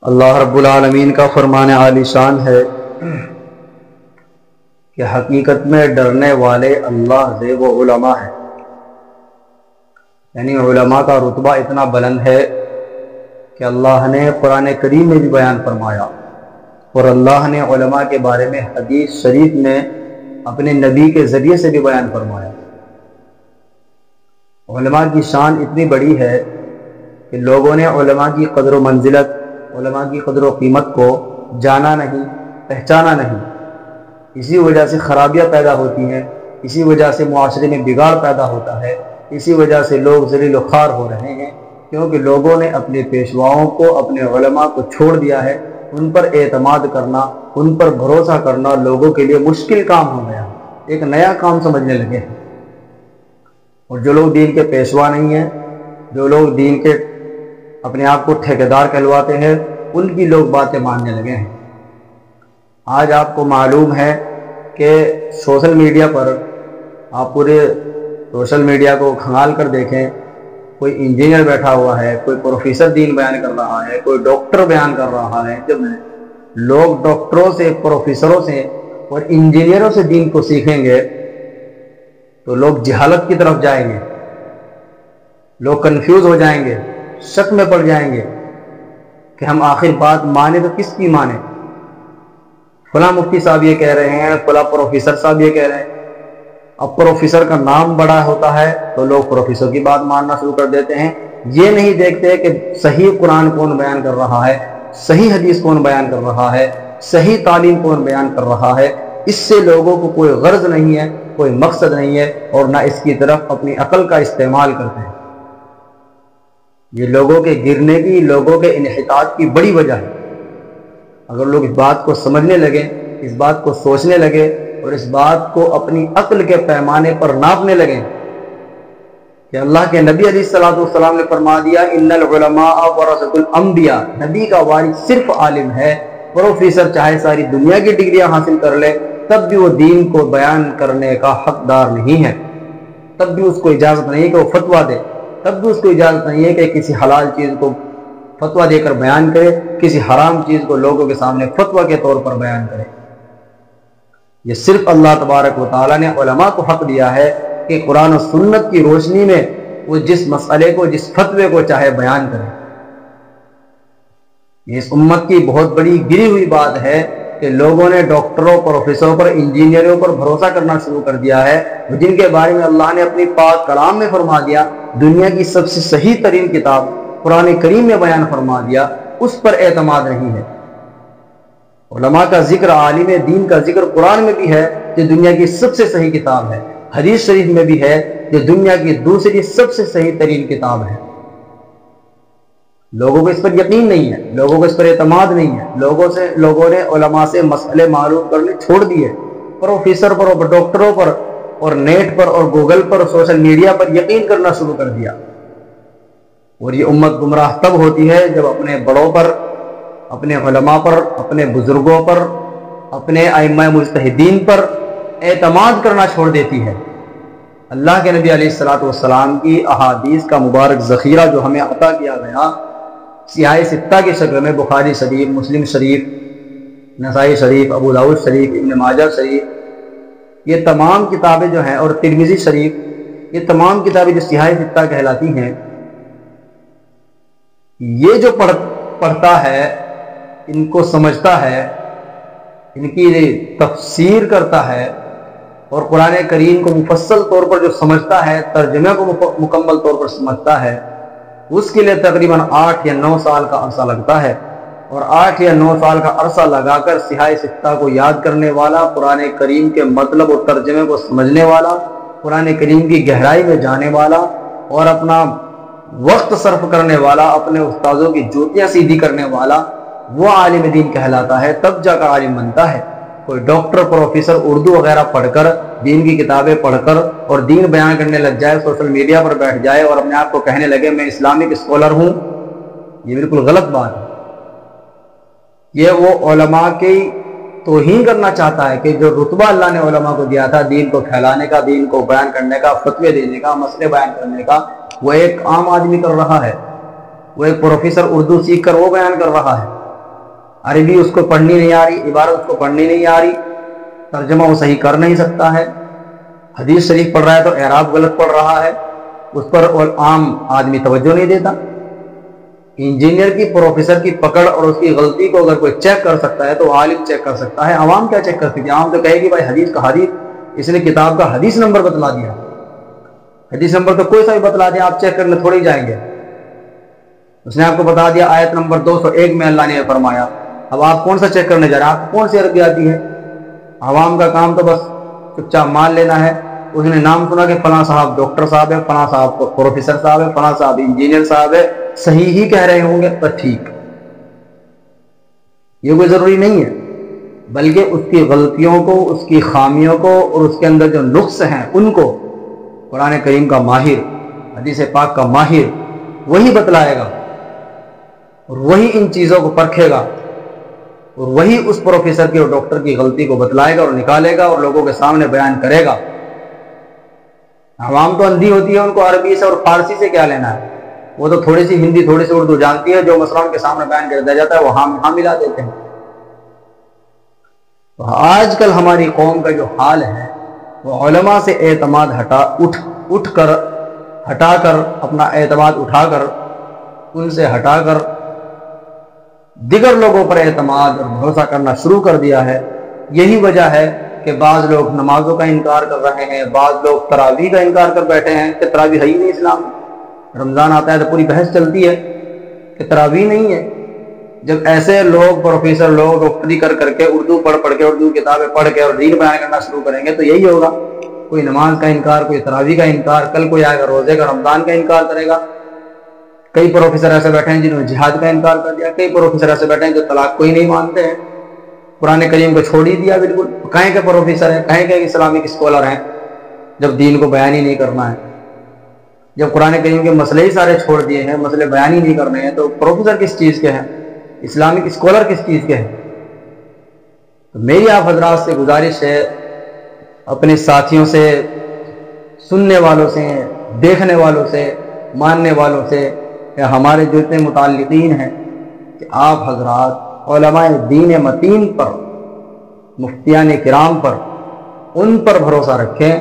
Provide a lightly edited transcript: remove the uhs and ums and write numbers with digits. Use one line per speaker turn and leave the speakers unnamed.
اللہ رب العالمین کا فرمان عالی شان ہے کہ حقیقت میں ڈرنے والے اللہ سے وہ علماء ہیں، یعنی علماء کا رتبہ اتنا بلند ہے کہ اللہ نے قرآن کریم میں بھی بیان فرمایا، اور اللہ نے علماء کے بارے میں حدیث شریف میں اپنے نبی کے ذریعے سے بھی بیان فرمایا۔ علماء کی شان اتنی بڑی ہے کہ لوگوں نے علماء کی قدر و منزلت، علماء کی قدر و قیمت کو جانا نہیں، پہچانا نہیں۔ اسی وجہ سے خرابیاں پیدا ہوتی ہیں، اسی وجہ سے معاشرے میں بگاڑ پیدا ہوتا ہے، اسی وجہ سے لوگ ذلیل و خوار ہو رہے ہیں، کیونکہ لوگوں نے اپنے پیشواؤں کو، اپنے علماء کو چھوڑ دیا ہے۔ ان پر اعتماد کرنا، ان پر بھروسہ کرنا لوگوں کے لیے مشکل کام ہو گیا، ایک نیا کام سمجھنے لگے ہیں۔ اور جو لوگ دین کے پیشوا نہیں ہیں، جو لوگ دین کے اپنے آپ کو ٹھیکیدار کہلواتے ہیں، ان کی لوگ باتیں ماننے لگے ہیں۔ آج آپ کو معلوم ہے کہ سوشل میڈیا پر، آپ پورے سوشل میڈیا کو کھنگال کر دیکھیں، کوئی انجینئر بیٹھا ہوا ہے، کوئی پروفیسر دین بیان کر رہا ہے، کوئی ڈاکٹر بیان کر رہا ہے۔ جب لوگ ڈاکٹروں سے، پروفیسروں سے اور انجینئروں سے دین کو سیکھیں گے تو لوگ جہالت کی طرف جائیں گے، لوگ کنفیوز ہو جائیں گے، شک میں پڑ جائیں گے کہ ہم آخر بات مانیں تو کس کی مانیں۔ فلاں مفتی صاحب یہ کہہ رہے ہیں، فلاں پروفیسر صاحب یہ کہہ رہے ہیں۔ اب پروفیسر کا نام بڑا ہوتا ہے تو لوگ پروفیسر کی بات ماننا شروع کر دیتے ہیں، یہ نہیں دیکھتے کہ صحیح قرآن کون بیان کر رہا ہے، صحیح حدیث کون بیان کر رہا ہے، صحیح تعلیم کون بیان کر رہا ہے۔ اس سے لوگوں کو کوئی غرض نہیں ہے، کوئی مقصد نہیں ہے، اور نہ اس کی طرف اپنی عقل کا استعمال کرتے ہیں۔ یہ لوگوں کے گرنے کی، لوگوں کے انحطاط کی بڑی وجہ ہے۔ اگر لوگ اس بات کو سمجھنے لگے، اس بات کو سوچنے لگے اور اس بات کو اپنی عقل کے پیمانے پر ناپنے لگیں کہ اللہ کے نبی علیہ الصلوۃ والسلام نے فرما دیا ان العلماء ورثۃ الانبیاء، نبی کا وارث صرف عالم ہے۔ پروفیسر چاہے ساری دنیا کی ڈگریاں حاصل کر لے، تب بھی وہ دین کو بیان کرنے کا حقدار نہیں ہے، تب بھی اس کو اجازت نہیں ہے کہ وہ فتویٰ دے، تب بھی اس کو اجازت نہیں ہے کہ کسی حلال چیز کو فتویٰ دے کر بیان کرے، کسی حرام چیز کو لوگوں کے سامنے فتویٰ کے طور پر بیان کرے۔ یہ صرف اللہ تبارک و تعالیٰ نے علماء کو حق دیا ہے کہ قرآن و سنت کی روشنی میں وہ جس مسئلے کو، جس فتوے کو چاہے بیان کرے۔ یہ اس امت کی بہت بڑی گری ہوئی بات ہے کہ لوگوں نے ڈاکٹروں، پروفیسروں پر، انجینئروں پر بھروسہ کرنا شروع کر دیا ہے، جن کے بارے میں اللہ نے اپنی پاک کلام میں فرما دیا، دنیا کی سب سے صحیح ترین کتاب قرآن کریم میں بیان فرما دیا، اس پر اعتماد نہیں ہے۔ علماء کا ذکر، عالم دین کا ذکر قرآن میں بھی ہے جو دنیا کی سب سے صحیح کتاب ہے، حدیث شریف میں بھی ہے جو دنیا کی دوسری سب سے صحیح ترین کتاب ہے۔ لوگوں کو اس پر یقین نہیں ہے، لوگوں کو اس پر اعتماد نہیں ہے، لوگوں نے علماء سے مسئلے معلوم کرنے چھوڑ دیے، پروفیسر پر اور ڈاکٹروں پر اور نیٹ پر اور گوگل پر اور سوشل میڈیا پر یقین کرنا شروع کر دیا۔ اور یہ امت گمراہ تب ہوتی ہے جب اپنے بڑوں پر، اپنے علماء پر، اپنے بزرگوں پر، اپنے ائمہ مجتہدین پر اعتماد کرنا چھوڑ دیتی ہے۔ اللہ کے نبی علیہ الصلوۃ والسلام کی احادیث کا مبارک ذخیرہ جو ہمیں عطا کیا گیا سیاہ ستہ کی شکل میں، بخاری شریف، مسلم شریف، نسائی شریف، ابو داؤد شریف، ابن ماجہ شریف، یہ تمام کتابیں جو ہیں، اور ترمذی شریف، یہ تمام کتابیں جو سیاہ ستہ کہلاتی ہیں، یہ جو پڑھتا ہے، ان کو سمجھتا ہے، ان کی تفسیر کرتا ہے اور قرآن کریم کو مفصل طور پر جو سمجھتا ہے، ترجمے کو مکمل طور پر سمجھتا ہے، اس کے لیے تقریباً 8 یا 9 سال کا عرصہ لگتا ہے۔ اور 8 یا 9 سال کا عرصہ لگا کر سیاہ ستہ کو یاد کرنے والا، قرآن کریم کے مطلب اور ترجمے کو سمجھنے والا، قرآن کریم کی گہرائی میں جانے والا اور اپنا وقت صرف کرنے والا، اپنے استاذوں کی جوتیاں سیدھی کرنے والا، وہ عالم دین کہلاتا ہے، تب جا کر عالم بنتا ہے۔ کوئی ڈاکٹر، پروفیسر اردو وغیرہ پڑھ کر، دین کی کتابیں پڑھ کر اور دین بیان کرنے لگ جائے، سوشل میڈیا پر بیٹھ جائے اور اپنے آپ کو کہنے لگے میں اسلامک اسکالر ہوں، یہ بالکل غلط بات ہے۔ یہ وہ علماء کی توہین کرنا چاہتا ہے کہ جو رتبہ اللہ نے علماء کو دیا تھا دین کو پھیلانے کا، دین کو بیان کرنے کا، فتوے دینے کا، مسئلے بیان کرنے کا، وہ ایک عام آدمی کر رہا ہے، وہ ایک پروفیسر اردو سیکھ کر وہ بیان کر رہا ہے۔ عربی اس کو پڑھنی نہیں آ رہی، عبارت اس کو پڑھنی نہیں آ رہی، ترجمہ وہ صحیح کر نہیں سکتا ہے، حدیث شریف پڑھ رہا ہے تو اعراب غلط پڑھ رہا ہے، اس پر عام آدمی توجہ نہیں دیتا۔ انجینئر کی، پروفیسر کی پکڑ اور اس کی غلطی کو اگر کوئی چیک کر سکتا ہے تو عالم چیک کر سکتا ہے، عوام کیا چیک کر سکتی ہے؟ عوام تو کہے گی بھائی حدیث کا حدیث، اس نے کتاب کا حدیث نمبر بتلا دیا، حدیث نمبر تو کوئی سا بھی بتلا دیا، آپ چیک کرنے تھوڑی جائیں گے۔ اس نے آپ کو بتا دیا آیت نمبر 201 میں اللہ نے فرمایا، اب آپ کون سا چیک کرنے جا رہے ہیں؟ آپ کو کون سی عربی آتی ہے؟ عوام کا کام تو بس چپ چاپ مان لینا ہے۔ اس نے نام سنا کہ فلاں صاحب ڈاکٹر صاحب ہے، فلاں صاحب پروفیسر صاحب ہے، فلاں صاحب انجینئر صاحب ہے، صحیح ہی کہہ رہے ہوں گے تو ٹھیک، یہ کوئی ضروری نہیں ہے، بلکہ اس کی غلطیوں کو، اس کی خامیوں کو اور اس کے اندر جو نقص ہیں ان کو قرآن کریم کا ماہر، حدیث پاک کا ماہر وہی بتلائے گا، اور وہی ان چیزوں کو پرکھے گا، اور وہی اس پروفیسر کی اور ڈاکٹر کی غلطی کو بتلائے گا اور نکالے گا اور لوگوں کے سامنے بیان کرے گا۔ عوام تو اندھی ہوتی ہے، ان کو عربی سے اور فارسی سے کیا لینا ہے؟ وہ تو تھوڑی سی ہندی، تھوڑی سی اردو جانتی ہے، جو مسئلہ ان کے سامنے بیان کر دیا جاتا ہے وہ ہاں ملا دیتے ہیں۔ تو آج کل ہماری قوم کا جو حال ہے وہ علماء سے اعتماد ہٹا کر اپنا اعتماد اٹھا کر، ان سے ہٹا کر دیگر لوگوں پر اعتماد اور بھروسہ کرنا شروع کر دیا ہے۔ یہی وجہ ہے کہ بعض لوگ نمازوں کا انکار کر رہے ہیں، بعض لوگ تراویح کا انکار کر بیٹھے ہیں کہ تراویح ہے ہی نہیں اسلام میں۔ رمضان آتا ہے تو پوری بحث چلتی ہے کہ تراویح نہیں ہے۔ جب ایسے لوگ، پروفیسر لوگ ڈاکٹری کر کے، اردو پڑھ کے، اردو کتابیں پڑھ کے اور دین بیان کرنا شروع کریں گے تو یہی ہوگا، کوئی نماز کا انکار، کوئی تراویح کا انکار، کل کوئی آئے گا روزے کا، رمضان کا انکار کرے گا۔ کئی پروفیسر ایسے بیٹھے ہیں جنہوں نے جہاد کا انکار کر دیا، کئی پروفیسر ایسے بیٹھے ہیں جو طلاق کو ہی نہیں مانتے ہیں، قرآن کریم کو چھوڑ ہی دیا بالکل۔ کہیں کہ پروفیسر ہیں، کہیں کہ اسلامک اسکالر ہیں، جب دین کو بیان ہی نہیں کرنا ہے، جب قرآن کریم کے مسئلے ہی سارے چھوڑ دیے ہیں، مسئلے بیان ہی نہیں کرنے ہیں، تو پروفیسر کس چیز کے ہیں؟ اسلامک اسکالر کس چیز کے ہیں؟ تو میری آپ حضرات سے گزارش ہے، اپنے ساتھیوں سے، سننے والوں سے، دیکھنے والوں سے، ماننے والوں سے، یا ہمارے جو اتنے متعلقین ہیں، کہ آپ حضرات علماء دین متین پر، مفتیان کرام پر، ان پر بھروسہ رکھیں۔